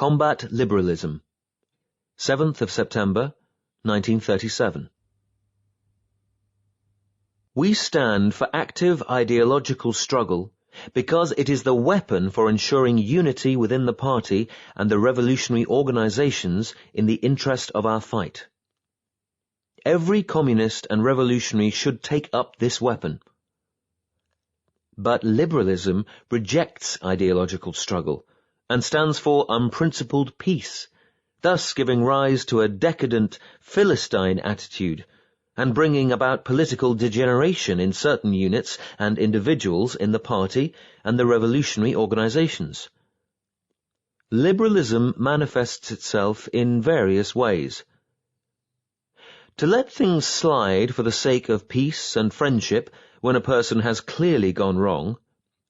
Combat Liberalism, 7th of September, 1937. We stand for active ideological struggle because it is the weapon for ensuring unity within the party and the revolutionary organizations in the interest of our fight. Every communist and revolutionary should take up this weapon. But liberalism rejects ideological struggle and stands for unprincipled peace, thus giving rise to a decadent Philistine attitude and bringing about political degeneration in certain units and individuals in the party and the revolutionary organizations. Liberalism manifests itself in various ways. To let things slide for the sake of peace and friendship when a person has clearly gone wrong,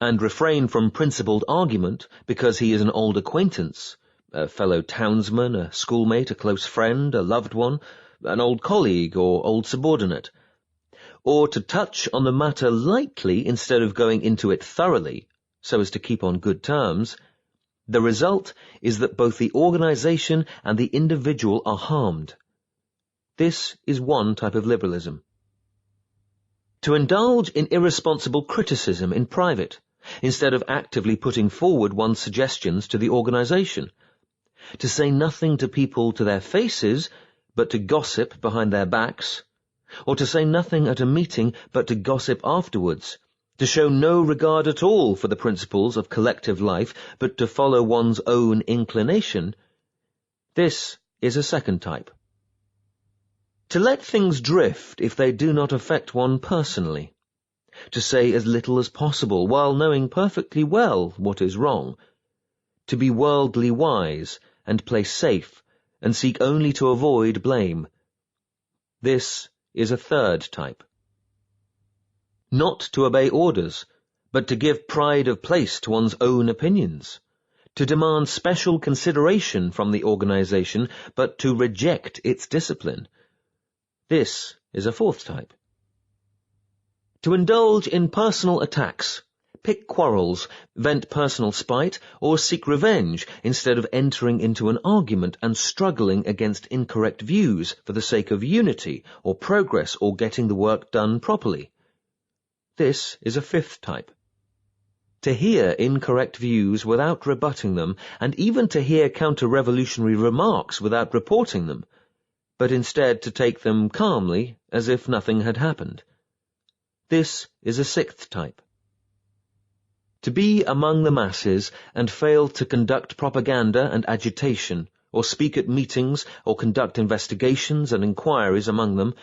and refrain from principled argument because he is an old acquaintance, a fellow townsman, a schoolmate, a close friend, a loved one, an old colleague or old subordinate, or to touch on the matter lightly instead of going into it thoroughly, so as to keep on good terms, the result is that both the organization and the individual are harmed. This is one type of liberalism. To indulge in irresponsible criticism in private, instead of actively putting forward one's suggestions to the organization. To say nothing to people to their faces, but to gossip behind their backs, or to say nothing at a meeting but to gossip afterwards, to show no regard at all for the principles of collective life, but to follow one's own inclination, this is a second type. To let things drift if they do not affect one personally, to say as little as possible while knowing perfectly well what is wrong, to be worldly wise and play safe, and seek only to avoid blame. This is a third type. Not to obey orders, but to give pride of place to one's own opinions. To demand special consideration from the organization, but to reject its discipline. This is a fourth type. To indulge in personal attacks, pick quarrels, vent personal spite, or seek revenge instead of entering into an argument and struggling against incorrect views for the sake of unity or progress or getting the work done properly. This is a fifth type. To hear incorrect views without rebutting them, and even to hear counter-revolutionary remarks without reporting them, but instead to take them calmly as if nothing had happened. This is a sixth type. To be among the masses and fail to conduct propaganda and agitation, or speak at meetings, or conduct investigations and inquiries among them,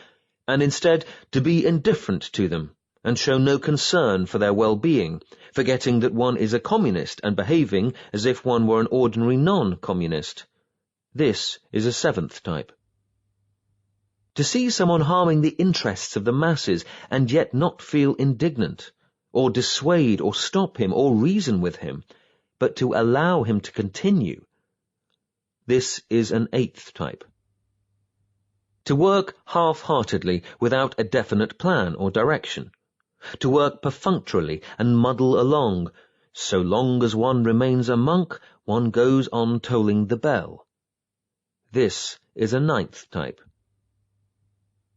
and instead to be indifferent to them, and show no concern for their well-being, forgetting that one is a communist and behaving as if one were an ordinary non-communist. This is a seventh type. To see someone harming the interests of the masses and yet not feel indignant, or dissuade or stop him or reason with him, but to allow him to continue. This is an eighth type. To work half-heartedly without a definite plan or direction. To work perfunctorily and muddle along. So long as one remains a monk, one goes on tolling the bell. This is a ninth type.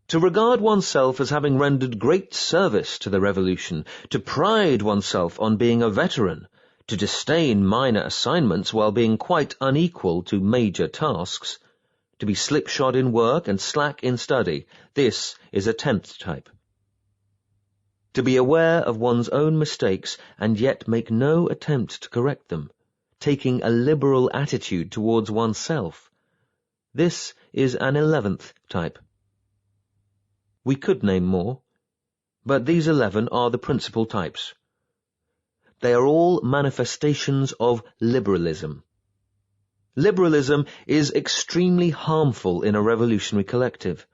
To regard oneself as having rendered great service to the revolution, to pride oneself on being a veteran, to disdain minor assignments while being quite unequal to major tasks, to be slipshod in work and slack in study, this is a 10th type. To be aware of one's own mistakes and yet make no attempt to correct them, taking a liberal attitude towards oneself, this is an 11th type. We could name more, but these 11 are the principal types. They are all manifestations of liberalism. Liberalism is extremely harmful in a revolutionary collective.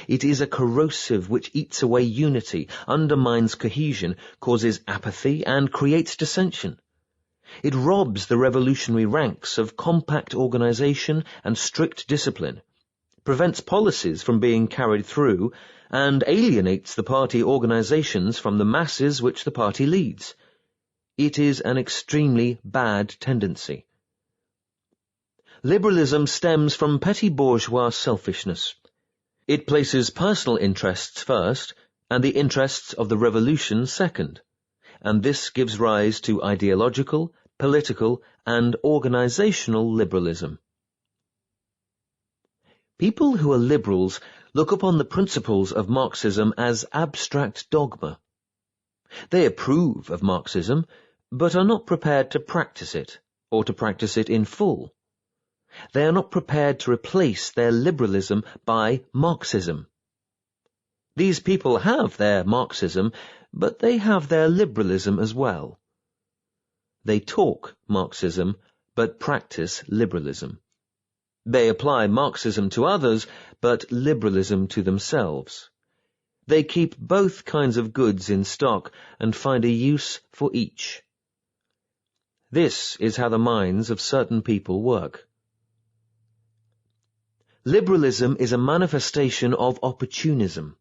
It is a corrosive which eats away unity, undermines cohesion, causes apathy, and creates dissension. It robs the revolutionary ranks of compact organization and strict discipline, prevents policies from being carried through, and alienates the party organizations from the masses which the party leads. It is an extremely bad tendency. Liberalism stems from petty bourgeois selfishness. It places personal interests first, and the interests of the revolution second, and this gives rise to ideological, political, and organizational liberalism. People who are liberals look upon the principles of Marxism as abstract dogma. They approve of Marxism, but are not prepared to practice it, or to practice it in full. They are not prepared to replace their liberalism by Marxism. These people have their Marxism, but they have their liberalism as well. They talk Marxism, but practice liberalism. They apply Marxism to others, but liberalism to themselves. They keep both kinds of goods in stock and find a use for each. This is how the minds of certain people work. Liberalism is a manifestation of opportunism,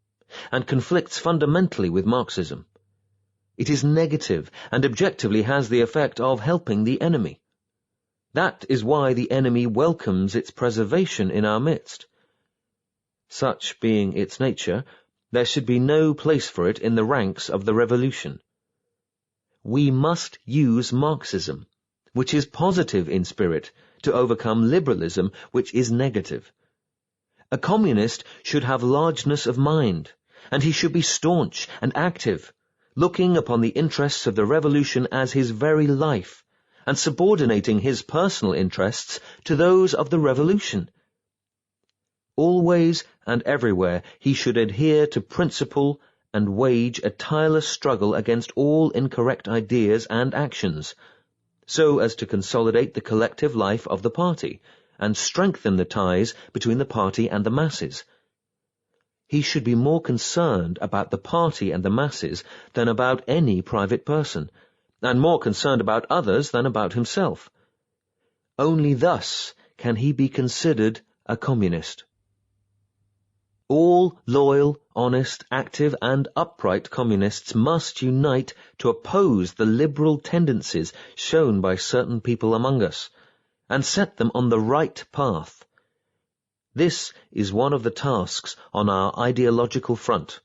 and conflicts fundamentally with Marxism. It is negative and objectively has the effect of helping the enemy. That is why the enemy welcomes its preservation in our midst. Such being its nature, there should be no place for it in the ranks of the revolution. We must use Marxism, which is positive in spirit, to overcome liberalism, which is negative. A communist should have largeness of mind, and he should be staunch and active, looking upon the interests of the revolution as his very life, and subordinating his personal interests to those of the revolution. Always and everywhere he should adhere to principle and wage a tireless struggle against all incorrect ideas and actions, so as to consolidate the collective life of the party, and strengthen the ties between the party and the masses. He should be more concerned about the party and the masses than about any private person, and more concerned about others than about himself. Only thus can he be considered a communist. All loyal, honest, active, and upright communists must unite to oppose the liberal tendencies shown by certain people among us, and set them on the right path. This is one of the tasks on our ideological front.